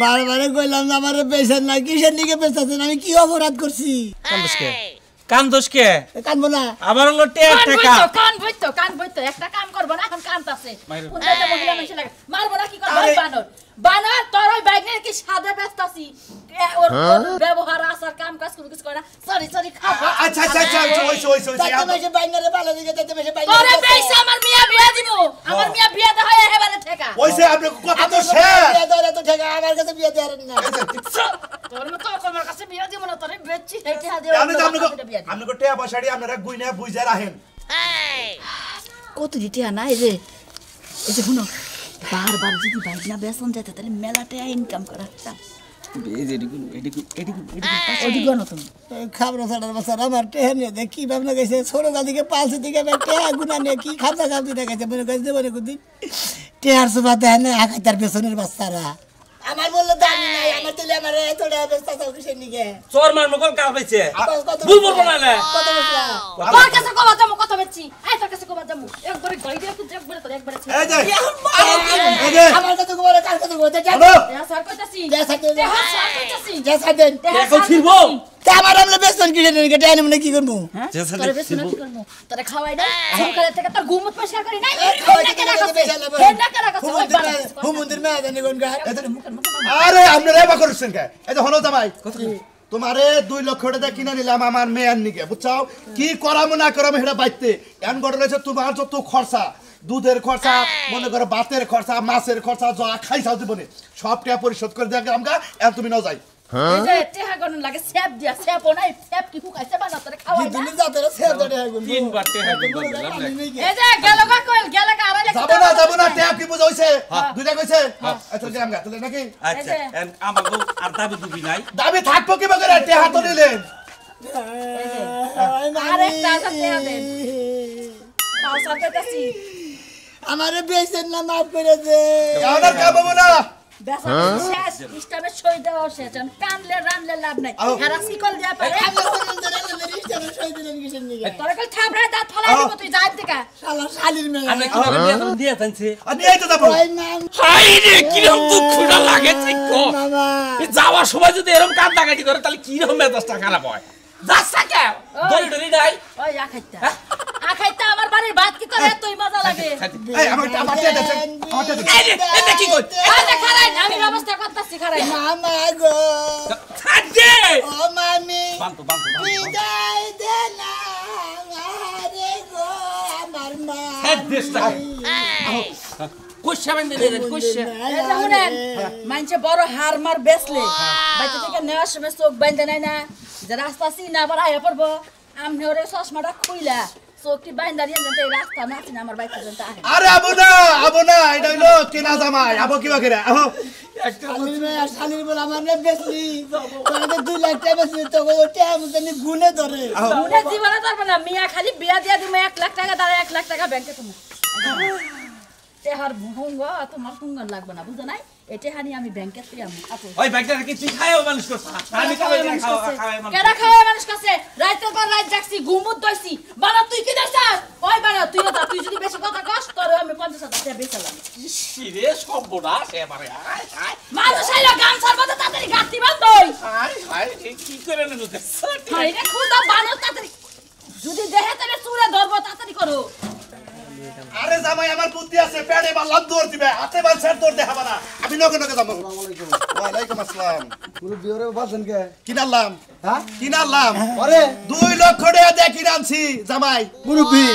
বারবার কইলাম যে আমারে পেছেন না কিসের লিগে পেছাছেন আমি কি অপরাধ করছি কান্দোসকে কানবো না আমার হলো টাকা কান বইতো একটা কাম করব না এখন কানতাছে কোনটা মহিলা মানুষ লাগে মারবো না কি করব বানর বানর তোর ওই বাইকের কি সাদা ব্যস্তাছি ওর ব্যবহার আসার কাম কাজ কিছু করে না সরি খাবো আচ্ছা তাতে বাইনারে ভালো দিকে তাতে বাইনারে তোরে পয়সা আমার মিয়া বিয়া দিব আমার মিয়া বিয়া দে হয় এবারে ঠেকা ওইছে আপনি কথা তো শেষ বিয়া ধরে তো ঠেকা আমার কাছে বিয়া দেন না তোর মতো আমার কাছে বিয়া দিব না তোরে বেচছি হেটে হাতে আপনি কো টেয়া বসাড়ি আপনারা গুইনা বুঝা রাখেন কত দিতে না এই যে শুনো বারবার যদি বাইক না বেসন যেতে তাহলে মেলাতে ইনকাম করা খাবার ছাড়ার বছর আমার টেহা নিয়ে দেখ কি ভাবনা গেছে ছোটো গাদিকে পালছে দিকে টেহা গুনা নিয়ে কি খাবতা খাবতি দেখাচ্ছে মনে করছে মনে করছি টেহার সোফা দেয় না আখাই তার পেছনের বাচ্চারা আমার বললো দামি নাই আমার দিলে আমার এত টাকা বেচতা চাও কিসের নিকে চোর মার মকল কাজ হইছে ভুল বলবো না কত বেচলা তোর কাছে কবা যামু কত বেচছি এই তোর কাছে কবা যামু একবারে গাড়ি দিয়ে তুই একবারে তোর একবারে এই যে আমার কাছে গোবরে কার কাছে গোবরে যা স্যার কইতাছি যা সাথে স্যার কইতাছি যা সাথে এখন ফিরবো তা আমার আমলে বেচন কিসের নিকে টেহা নিমনে কি করবো তোরে বেচনা কি করব তোরে খাওয়াই না সকালে থেকে তোর ঘুমত পয়সা করি নাই হুমুন্দির মেয়ে জানি কোন গায় আরে আপনারা এবা করছেন কে এই যে হলো জামাই তোমারে 2 লক্ষ টাকা কিনে নিলাম আমার মেয়ের নিকে বুঝছাও কি করামু না করামু হেডা বাইতে এন গড় রয়েছে তোমার যত খরচা দুধের খরচা মনে করো ভাতের খরচা মাছের খরচা যা খাইছাও জীবনে সব টাকা পরিশোধ করে দেয়া আমগা এন তুমি নাও যাই এই যে টেহা গনন লাগে সেপ দিয়া সেপ নাই সেপ কি ফুকাইছে বানা তোরে খাওয়াই না দিল্লি যাতে সের দড়ে গুন তিন বার টাকা দিলাম এই যে গেলগা কইল গেলগা আড়াই যাবো না টাকা কি বুঝ হইছে দুইটা কইছে আচ্ছা যে আমগা তাহলে নাকি আচ্ছা এন্ড আমাগো আর দাবি দিবি নাই দাবি থাকবো কি বগরে টাকা তো নিলেন আরে টাকা টেহা দেন পাও সাথেছি আমারে বেচেন না মাফ করে দে কাউনার কাবো না বেসা শেষ ইস্টামে সই দেওয়া শেষ কানলে রানলে লাভ নাই হারা সিকল দিয়া পারে তোর কাল থাবড়া দাঁত ফলাই দিব তুই যাই থেকে শালা শালির মেয়ে আমরা কি করে দিয়ে থানছি আমি এই তো যাবো হাই রে কি রকম দুঃখটা লাগে ঠিক কো এই যাওয়ার সময় যদি এরকম কাজ লাগাটি করে তাহলে কি রকম মেজাজটা খারাপ হয় যাচ্ছে কে দড়ি নাই ওই আখাইতা আমার বাড়ির ভাত কি তোর এতই মজা লাগে এই আমার টাকা দে এই রে এটা কি কই এই যে খারাই আমি ব্যবস্থা করতেছি খারাই মামা গো ছাড়ে ও মামি বান্তু বিদায় দে না আরে গো আমার মা হেড দিসটা কোশ্চেন দে কোশ্চেন এই যে শুনেন মানছে বড় হার মার বেচলে বাইতে থেকে নেওয়ার সময় চোখ বাইন্ধে নাই না যে রাস্তা চিনা আবার আয়া পড়বো আমনে ওরে চশমাটা খুইলা চোখটি বাইন্ধা দিয়ে যেতে রাস্তা না চিনা আমার বাইক পর্যন্ত আহে আরে আবো না এটা হইলো কেনা জামাই আবো কি বাকিরা আহো শালির মেয়ে আর শালির বল আমার না বেচলি তোদের 2 লাখ টাকা বেচলি তো ওটা আমি গুনে ধরে গুনে জীবনে ধরবে না মিয়া খালি বিয়া দিয়া দিমে 1 লাখ টাকা দাঁড়া 1 লাখ টাকা ব্যাংকে তুমি তেহার ভুঙ্গ তোমার ভুঙ্গ লাগবে না বুঝো নাই এতে হানি আমি ব্যাংকে তুই আমি আপু ওই ব্যাগটা কি তুই খায়ও মানুষ করছ আমি খাওয়াই মানুষ কেডা খাওয়াই মানুষ কাছে রাইতের পর রাত জাগছি ঘুমুত দইছি বানা তুই কি দইছাস ওই বানা তুই যদি বেশি কথা কস তোর আমি 50,000 টাকা বেচলাম সিরে সর্বনাশ এবারে মানুষ আইলো গামছার মধ্যে তাড়াতাড়ি গাঁতি বাঁধই হাই কি করে নেন তো হাই রে খুদা বানো তাড়াতাড়ি যদি দেহে তবে চুরে ধরবো তাড়াতাড়ি করো আরে জামাই আমার বুদ্ধি আছে পেড়ে বাল্লাম দৌড় দিবে হাতে বাল ছেড় দৌড় দেখাবা না আমি নগে নগে যাবো ওয়ালাইকুম আসসালাম পুরো বিয়রে বাসন কে কিনালাম হ্যাঁ কিনালাম আরে 2 লক্ষ টাকা দিয়ে কিনানছি জামাই মুরব্বি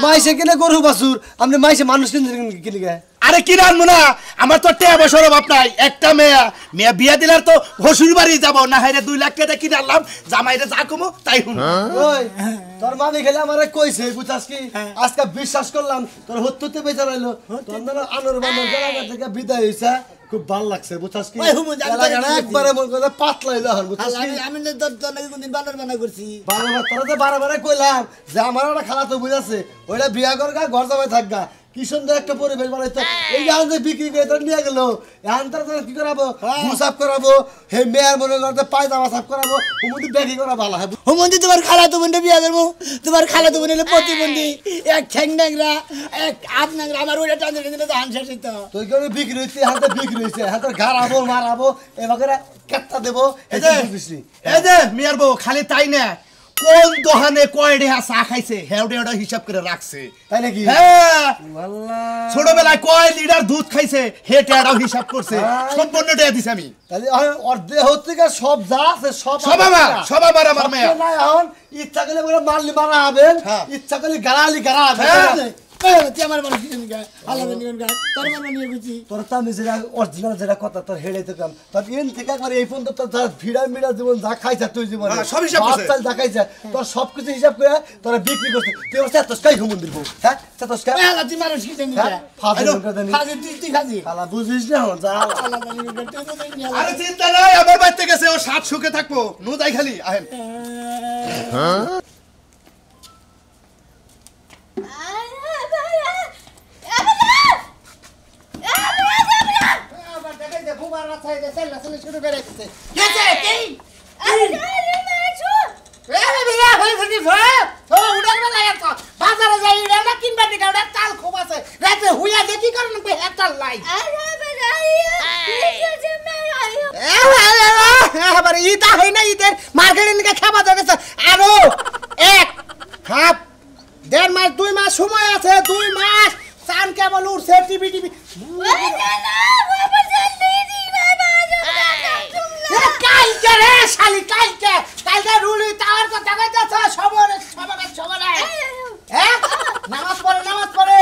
মাইসে কিনে গরু বাসুর আপনি মাইসে মানুষ কিনে গে আরে কিনানমু না আমার তো টাকা পয়সার অভাব নাই একটা মেয়া বিয়া দিলার তো হসুর বাড়ি যাব না হাইরে 2 লাখ টাকা কিনালাম জামাইরে যা কমু তাই হুন ওই তোর মামি খেলে আমারে কইছে বুঝাস কি আজকে বিশ্বাস করলাম তোর হত্যতে বেচা রইলো তোর না আনর বানর জায়গা থেকে বিদায় হইছে খুব ভালো লাগছে বুঝাস কি জায়গাটা একবারে মন করে পাতলা হইলো হল বুঝাস কি আমি তো নাকি কোনদিন বানর বানা করছি বারবার তোরা তো বারবার কইলাম যে আমার একটা খালা তো বুঝাছে ওইটা বিয়া করগা ঘর জামাই থাকগা কি সুন্দর একটা পরিবেশ বানাইতো এই এখন যে বিক্রি করে তো নিয়ে গেল এখন তার কি করাবো সাফ করাবো হে মেয়ের মনে করতে পায়জামা সাফ করাবো হুমুন্দি ব্যাগি করা ভালো হবে হুমন্দি তোমার খালা তো বোনটা বিয়া করবো তোমার খালা তো বোন হলে প্রতিবন্ধী এক ঠ্যাং ন্যাংরা এক হাত ন্যাংরা আমার ওইটা টান দিলে তো হানসা শিখতো তুই করে বিক্রি হইছে হাতে বিক্রি হইছে হাতে গাড়াবো মারাবো এবার কেটটা দেবো এই যে মিয়ার বউ খালি তাই না কোন দোকানে কয় রেহা চা খাইছে হেউডে ওটা হিসাব করে রাখছে তাই নাকি হ্যাঁ আল্লাহ ছোটবেলায় কয় লিটার দুধ খাইছে হে টেড়াও হিসাব করছে সম্পূর্ণ টেয়া দিছি আমি তাহলে অর্ধে হচ্ছে সব যা আছে সব সব আমার মেয়ে না এখন ইচ্ছা করলে বলে মারলি মারা হবে ইচ্ছা করলে গাড়ালি গাড়া হবে আমার মানুষ আল্লাহ তোর আমার নিয়ে গেছি তোর তো আমি যেটা অরিজিনাল যেটা কথা তোর হেড়ে দিতাম তোর এন থেকে একবার এই পর্যন্ত তোর ভিড়া মিড়া জীবন যা খাইছে তুই জীবন সব হিসাব করছে যা খাইছে তোর সবকিছু হিসাব করে তোরা বিক্রি করছিস তুই বলছিস এত স্কাই ঘুমন দিব হ্যাঁ এত স্কাই তুই মানুষ কি জানি খালা বুঝিস না যা আরে চিন্তা নাই আমার বাড়িতে গেছে ও সাত সুখে থাকবো নু যাই খালি আহেন আরো এক হাফ 1.5 মাস 2 মাস সময় আছে 2 মাস চান কেবল উঠছে টিভি কালকে রে শালি কালকে রুলি তাওয়ার কথা কইতাছ সবার হ্যাঁ নামাজ পড়ে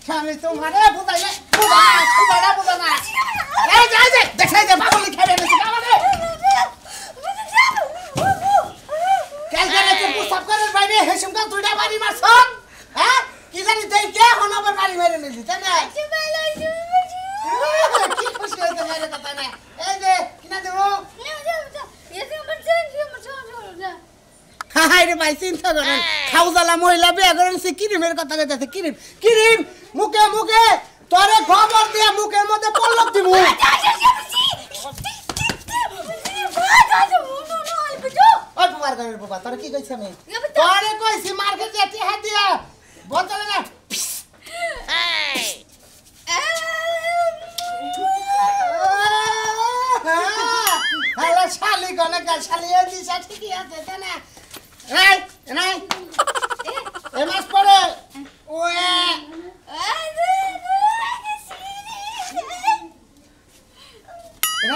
স্বামী তোমারে বুঝাইলে বুঝা না এই যে দেখাই দে পাগলি খেলে নিছে আমারে কালকে রাতে পুষাপ করার বাইরে হেসুমকা দুইটা বাড়ি মারছ হ্যাঁ কি জানি দেই কে হনবার বাড়ি মেরে নিলি তাই না কি খুশি হইতে মারে কথা না এই যে কিনা দেবো হাই রে ভাই চিন্তা করেন খাউজালা মহিলা বিয়া করেন সে কিরিমের কথা কইতাছে কিরিম মুখে তোরে খবর দিয়া মুখের মধ্যে পল্লব দিব ওই বাবার ঘরের বাবা তোরে কি কইছ আমি তোরে কইছি মার্কেটে টিহা দিয়া বলতলে না হ্যালো শালি গনে গা শালি এই দিশা ঠিকই আছে তাই না নাই এমাস পরে ওয়ে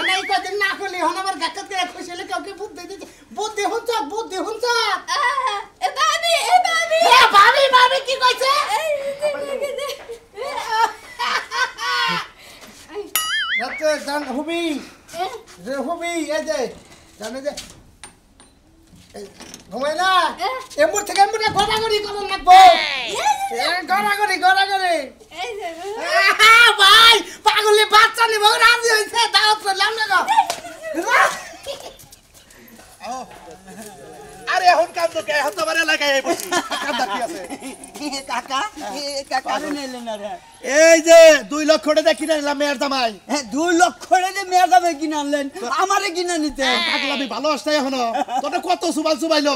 নাই কদিন না করলে হন আমার গাকাত করে খুশি হলে কাউকে বুদ্ধি হুনছ এ ভাবি কি কইছে রাতে জান হুবি এই যে জানে যে ঘুমাই না এমুর থেকে গড়াগড়ি করুন লাগবো গড়াগড়ি ভাই পাগলি বাচ্চা নিব রাজি হয়েছে দাওয়াত করলাম না আরে এখন কাম তো কে এখন তো বারে লাগাই বসি কাম কি আছে কাকা নিলেন না রে এই যে 2 লক্ষ টাকা কিনে নিলাম মেয়ের জামাই 2 লক্ষ টাকা মেয়ের দামে কিনে আনলেন আমারে কিনে নিতে পাগলা আমি ভালো আসছে এখনো তোরে কত সুবাইলো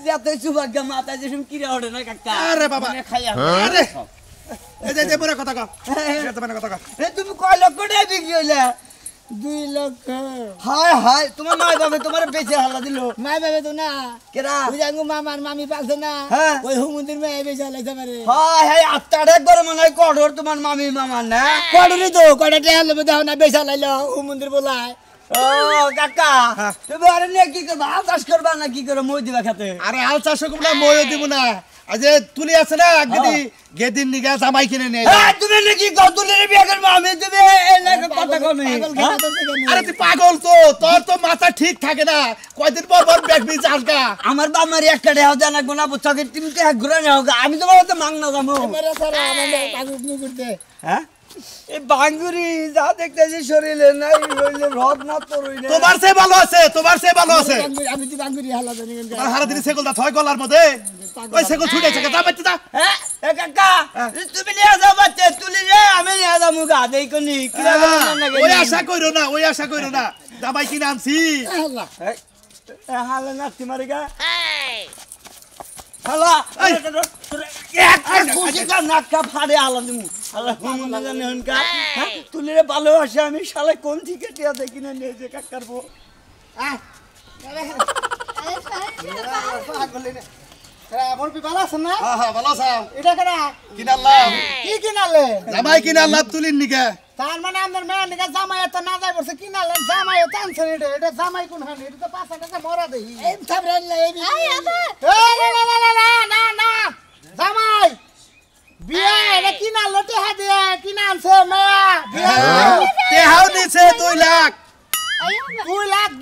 যাতে সুভাগ্য মাথা যেসম কিরা ওঠে না কাকা আরে বাবা খাইয়া আরে এই যে বড় কথা কও তুমি কয় লক্ষ টাকা বিক্রি হইলা 2 লক্ষ হায় তোমার মা বাবা তোমার বেঁচে হালা দিল মা বাবা তো না কেরা ওই জাঙ্গু মামার মামি পালছে না ওই হুমুন্দির মেয়ে বেঁচে হালাইছে আমারে হায় আত্মারে গরে মনে হয় কড়র তোমার মামি মামার না কড়রই তো কড়া টেহা লবে দাও না বেঁচে হালাইলো হুমুন্দির বলায় ও কাকা তুমি আরে নে কি করবা আল চাষ করবা না কি করে মই দিবা খেতে আরে আল চাষ করব না মই দিব না আজ তুলি আছে না গেদিন নিগা জামাই কিনে নে তুমি নাকি গদুলের বিয়ে করবে আমি তুমি এই লাগে কথা কমে আরে তুই পাগল তো তোর তো মাথা ঠিক থাকে না কয়দিন পর ব্যাগ বি চালকা আমার বামার একটা দেহ দেন না গোনা বুঝছকে তুমি তো ঘুরে নাও আমি তোমার তো মাং না যাবো মেরে সারা আমাদের পাগল করতে হ্যাঁ এই বাঙ্গুরি যা দেখতেছি শরীরে নাই হইলে রদ না তোর হইলে তোমার চেয়ে ভালো আছে তোমার চেয়ে ভালো আছে আমি তো বাঙ্গুরি হালা জানি কেন তোমার হারা দিনে সেগুলটা ছয় গলার মধ্যে ওই সেগুল ছুটেছে যা বাইতে যা হ্যাঁ এ কাকা তুমি নিয়ে যাও বাচ্চা তুলি রে আমি নিয়ে যাবো মুগা দেই কোনি কি ওই আশা কইরো না ওই আশা কইরো না জামাই কিনে আনছি আল্লাহ হালে না তোমার গা হালা এক বুঝি কা নাকা ফাড়ে আলা দিমু হালা হুমুন জানে হনকা তুলি রে ভালোবাসি আমি শালা কোন থেকে টিয়া দেখি না নিয়ে যে কাকার বউ আমার ভালো আছে না হ্যাঁ হ্যাঁ ভালো আছো এটা কেনা কিনালাম কি কিনালে জামাই কিনালাম তুলির নিকে তার মানে আমাদের মেয়ের নিকা জামাই এত না যাই বলছে কিনালে জামাই এত আনছে এটা জামাই কোন হানি এটা তো 5 টাকা মরা দেই এই থামরেন লাই না না জামাই বিয়া এটা কিনালো টেহা দিয়ে কিনা আনছে মেয়া বিয়া তেহাও দিছে 2 লাখ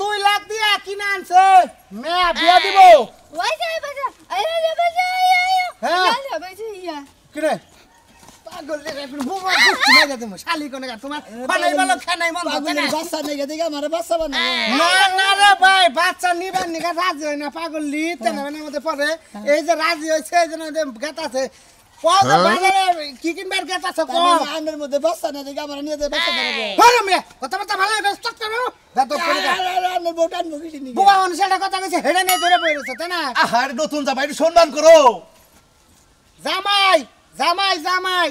2 লাখ দিয়া কিনা আনছে মেয়া বিয়া দিব কিরে পাগল রে বুমা বুঝছি না তুমি শালি কোনে তোমার বানাই ভালো খানাই মন পাগল বাচ্চা নেগে দিগা মারে বাচ্চা বানাই না না রে ভাই বাচ্চা নিবার নিগা রাজি হয় না পাগল লি তেনার মধ্যে পড়ে এই যে রাজি হইছে এই জন্য গেতাছে পয়সা বাজারে কি কিনবার গেতাছে কম আমের মধ্যে বাচ্চা না দিগা মারে নিয়ে দে বাচ্চা ধরবে হরে মিয়া কথা ভালো স্টক করো দাও করে আমি বোটান মুগিছি নি বুবা অনুসারে কথা কইছে হেডে নে ধরে পড়েছে তাই না আহার নতুন জামাই একটু সম্মান করো জামাই জামাই জামাই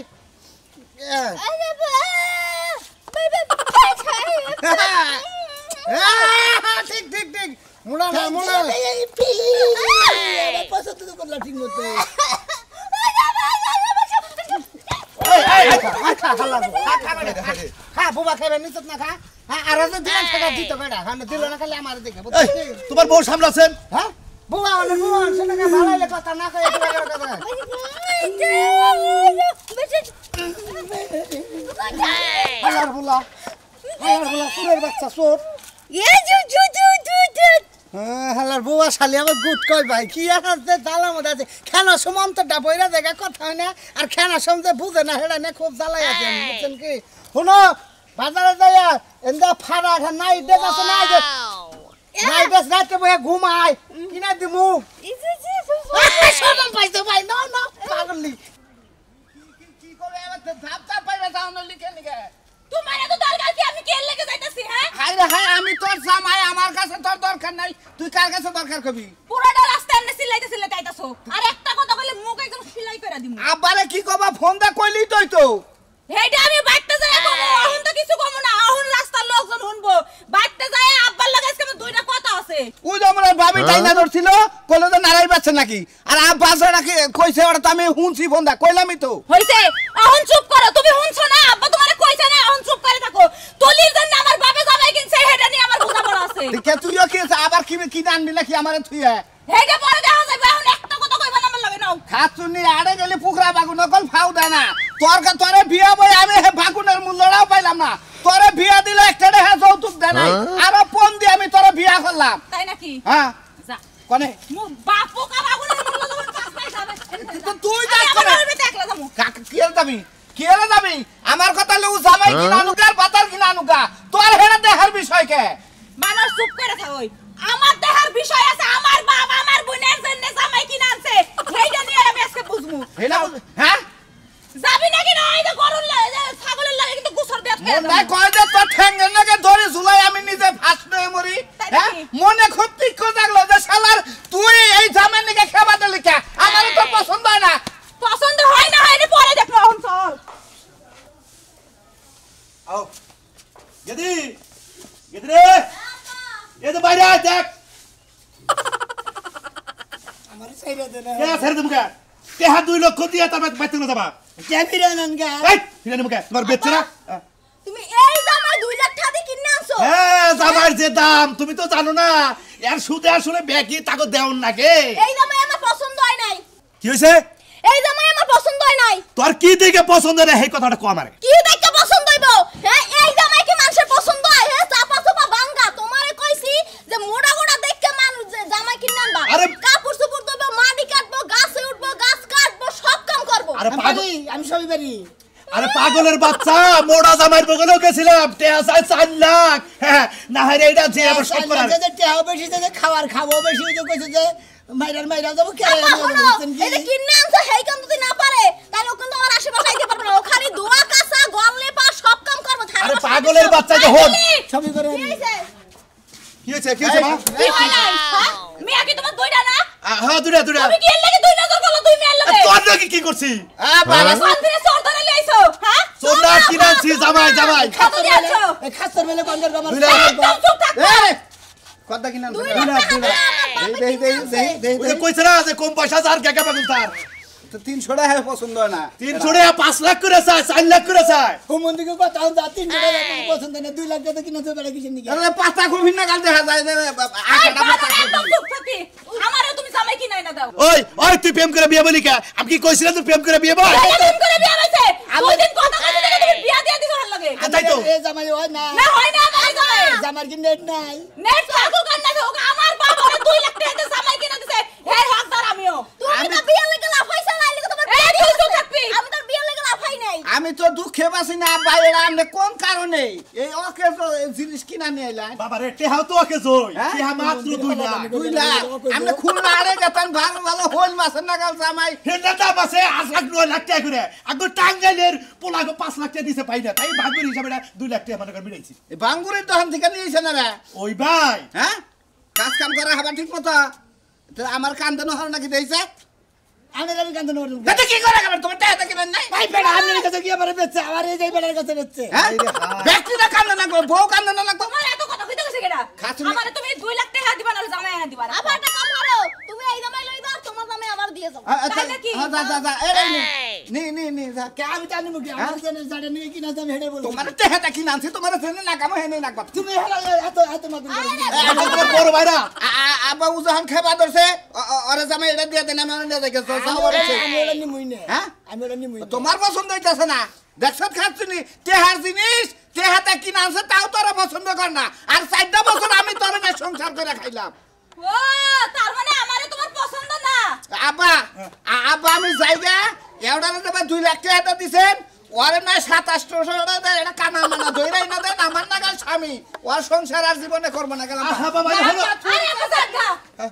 ঠিক ঠিক ঠিক মুড়া না মুড়া পছন্দ তো করলা ঠিক মতো খা বুবা খাবে নিচত না খা আর দিন টাকা দিতে বেড়া দিল না খালি আমার দেখে তোমার বউ সামলাছেন হ্যাঁ বুবা সেটাকে ভালো কথা না কয়ে হালার বুলা সুরের বাচ্চা চোর হালার বুয়া শালি আমার গুড কই ভাই কি আছে জ্বালা মধ্যে আছে খেলা সমান তো ডাবইরা জায়গা কথা হয় না আর খেলা সমতে বুঝে না হেডা না খুব জ্বালাই আছে বুঝছেন কি শুনো বাজারে যাইয়া এন্দা ফাড়া নাই দেখ আছে না যে নাই দেখ রাতে বইয়া ঘুমায় কিনা দিমু শরম পাইছো ভাই না না পাগলি কি করে এবার ধাপ ধাপ পাইবা যাও না লিখে লিখে তোমার এত দরকার কি আমি কেন লেগে যাইতাছি হ্যাঁ হাই রে হাই আমি তোর জামাই আমার কাছে তোর দরকার নাই তুই কার কাছে দরকার কবি পুরোটা রাস্তা এমনি সিলাইতে আইতাছো আর একটা কথা কইলে মুখ একদম সিলাই কইরা দিমু আবারে কি কবা ফোন দা কইলি তো হেডা আমি বাইতে যাই কমু এখন তো কিছু কমু না এখন রাস্তার লোকজন শুনবো বাইতে যাই আব্বার লাগে আজকে দুইটা কথা আছে ওই আমরা ভাবি টাইনা ধরছিল কইলো তো নারাই বাচ্চা নাকি আর আব্বা জড়া কি কইছে ওটা তো আমি শুনছি ফোন দা কইলামই তো হইছে এখন চুপ করো তুমি শুনছো না আব্বা তোমারে কইছে না এখন চুপ করে থাকো তলির জন্য আমার বাবা জামাই কিনছে হেডা নিয়ে আমার বোঝা বড় আছে ঠিক আছে তুইও কি আবার কি আনবি নাকি আমারে থুইয়া হেডা পরে দেখা যাবে এখন একটা কথা কইবা না আমার লাগে নাও খাতুনি আড়ে গেলে পুকরা বাগুন কল ফাউ দেয় না তোরে বিয়া বই আমি হে বাগুনের মূল্যটাও পাইলাম না তোরে বিয়া দিলে একটা হে যৌতুক দেয় নাই আর ফোন দিয়ে আমি তোরে বিয়া করলাম তাই নাকি হ্যাঁ যা কোনে মু বাপু কা বাগুনের মূল্য যখন পাস পাই যাবে তো তুই যা আমি করে আমার দেখলা যামু কাকে কিরে যাবি আমার কথা লউ জামাই কিনা নুকার পাতার কিনা নুকা তোর হেরা দেহার বিষয় কে মানুষ চুপ করে থাকই আমার দেহার বিষয় আছে আমার বাবা আমার বোনের জন্য জামাই কিনা আনছে সেইটা নিয়ে আমি আজকে বুঝমু হেনা হ্যাঁ যাবি নাকি না এই যে গরুর লাগে ছাগলের লাগে কিন্তু গুছর দেখ মনে কয় যে তোর ঠ্যাঙ্গের নাকে ধরে ঝুলাই আমি নিজে ফাঁস নয়ে মরি হ্যাঁ মনে খুব তীক্ষ্ণ জাগলো যে শালার তুই এই জামের নিকে খেবাতে লিখা আমার তো পছন্দ হয় না পছন্দ হয় না হয় পরে দেখো এখন চল আও গেদি রে এ তো বাইরে আয় দেখ আমার সাইরা দে না কে ছেড়ে দেবুকা তেহা 2 লক্ষ দিয়ে তার বাইতে না যাবা ক্যামেরা ননগা এই ফিরে দেবুকা তোমার বেচছে না তুমি এই জামাই 2 লাখ টাকা দিয়ে কিনে আনছো হ্যাঁ জামার যে দাম তুমি তো জানো না এর সুদে আসলে ব্যাকি তাকে দেওন নাকি এই জামাই আমার পছন্দ হয় নাই কি হইছে এই জামাই আমার পছন্দ হয় নাই তোর কি দেখে পছন্দ না এই কথাটা কম আমারে কি দেখে পছন্দ হইবো হ্যাঁ এই জামাই কি মানুষের পছন্দ হয় হ্যাঁ চাপা চাপা ভাঙা তোমারে কইছি যে মোড়া মোড়া দেখে মানুষ যে জামাই কিনে আনবা আরে কাপড় চোপড় দেবো মাটি কাটবো গাছে উঠবো গাছ কাটবো সব কাম করবো আরে পাগল আমি সবই পারি আরে পাগলের বাচ্চা মোড়া জামাইর বগলে গেছিলাম টেয়া চাই 4 লাখ হ্যাঁ না হারে এটা যে আবার সব করার যে টেহাও বেশি যে খাবার খাবো বেশি যে কইছে যে মাইরা যাবো কে এটা কি নাম তো হেই কাম যদি না পারে তাহলে ও কিন্তু আমার আশেপাশে আইতে পারবে না ও খালি দোয়া কাঁচা গললে পা সব কাম করবে আরে পাগলের বাচ্চা যে হন সবই করে কি হইছে মা কি হয় নাই হ্যাঁ মিয়া কি তোমার দুইটা না হ্যাঁ দুইটা তুমি কি এর লাগি দুই নজর করলো দুই মেয়ের লাগে তোর নাকি কি করছি বাবা সানদিনে চোর ধরে লইছো হ্যাঁ সোনা কিনাছি জামাই কত দিয়েছো খাস্তর মেলে বন্ধের বাবার একদম চুপ থাক কথা কিনা ওই কইছ না যে কম পয়সা যার কাকা পাগল তার তো 300 টাকা পছন্দ হয় না 300 টাকা 5 লাখ করে চায় 4 লাখ করে চায় হুমন দিকে কথা যা 300 টাকা পছন্দ না 2 লাখ টাকা কিনা তো বেড়া কিছু নিকে আরে পাতা কবি না গাল দেখা যায় আকাটা পাতা একদম চুপ থাকি আমারও তুমি জামাই কি নাই না দাও ওই তুই প্রেম করে বিয়ে বলি কা আমি কি কইছিলাম তুই প্রেম করে বিয়ে বল প্রেম করে বিয়া হইছে দুই দিন কথা কইতে দেখে তুমি বিয়া দিয়া দিছো ভালো লাগে তাই তো এ জামাই হয় না না হয় না ভাই জামাই জামার কি নেট নাই নেট থাকুক আর না থাকুক আমার বাবা 2 লাখ টাকা দিয়ে জামাই কিনা দিছে হে হকদার আমিও তুমি তো বিয়ে লাগা লাফাইছা লাইলে তোমার এই তুই চুপ থাকবি আমি তো বিয়ে লাগা লাফাই নাই আমি তো দুঃখে বাসি না বাইরে আমনে কোন কারণে এই ওকে তো জিনিস কিনা নিয়ে আইলা বাবা রে টেহাও তো ওকে জয় হ্যাঁ? টেহা মাত্র 2 লাখ 2 লাখ আমনে খুলনা আরে গেতান ভালো হল মাছের নাগাল জামাই হেডা দাম আছে 8 লাখ 9 লাখ টাকা করে আগে টাঙ্গাইলের পোলাগো 5 লাখ টাকা দিছে পাই না তাই ভাগের হিসাবে 2 লাখ টাকা মনে করে মিলাইছি এই বাঙ্গুরের দোকান থেকে নিয়েছে না রে ওই ভাই হ্যাঁ কাজ কাম করে হবা ঠিক মতো তো আমার কান্দানো হল নাকি দেইছে আমি কান্দন ওর এটা কি করে গেল তোমার টাকা কিনেন নাই ভাই বেড়া আমার কাছে কি আমার বেচছে আমার এই যে বেড়ার কাছে বেচছে হ্যাঁ ব্যক্তিরা কান্দনা না বউ কান্দনা না তোমার এত কথা কইতে গেছে কেডা খাতুন- আমারে তুমি 2 লাখ টাকা দিবা না জামাই এনে দিবা না আবার একটা কাম করো তুমি এই জামাই লই দাও তোমার জামাই আবার দিয়ে যাও তাই নাকি? যা নি যা কে আমি জানি মুখে আমার জন্য জানি নি কিনা দাম হেডে বল তোমার টাকাটা কি নামছে তোমার ফেনে না কাম হেনে না কথা তুমি হেলা এত মাগুন তোমার বড় ভাইরা আবা উজাহান খাবা ধরছে আরে জামাই এটা দিয়ে দেন আমি নিয়ে যাই গেছে আমি ওলা নিমুই না হ্যাঁ? আমি ওলা নিমুই তোমার পছন্দ হইতাছে না দেখছত খাচ্ছিনি তেহার জিনিস তেহাটা কি নামছে তাও তোরা পছন্দ কর না আর 4টা বছর আমি তোর না সংসার করে খাইলাম ও তার মানে আমারে তোমার পছন্দ না আব্বা আব্বা আমি যাইগা এওডারে দেবা 2 লাখ টাকা দিছেন ওরে না 2700 টাকা এটা কানা মানা ধইরাই না দেন আমার নাগাল স্বামী ওর সংসার আর জীবনে করব না গেলাম আহা বাবা হলো আরে মজাকা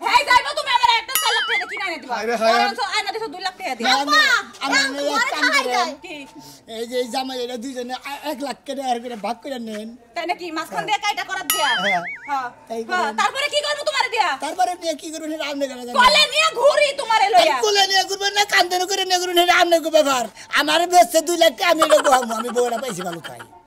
হেই যাইবো তুমি আমারে একটা 4 লাখ টাকা কিনা এনে দিবা হায় রে হায়। বরঞ্চ আয়না দিছো 2 লাখ টাকা দিবা আমি এক কাম করেন কি এই যে জামাই এরা দুইজনে 1 লাখ করে আর করে ভাগ করে নেন তাই নাকি মাঝখান দিয়ে কাইটা করার দিয়া হ্যাঁ। হ্যাঁ তাই হ্যাঁ, করেন। তারপরে কি করব তোমারে দিয়া তারপরে নিয়ে কি করবেন এটা আপনি করে জানেন কলে নিয়ে ঘুরি তোমারে লইয়া কোলে নিয়ে করবেন না কান্দন করে নিয়ে করবেন এটা আপনার ব্যাপার আমার বেচছে 2 লাখ টাকা আমি এটা গোহামু আমি বউরা পাইছি ভালো খাই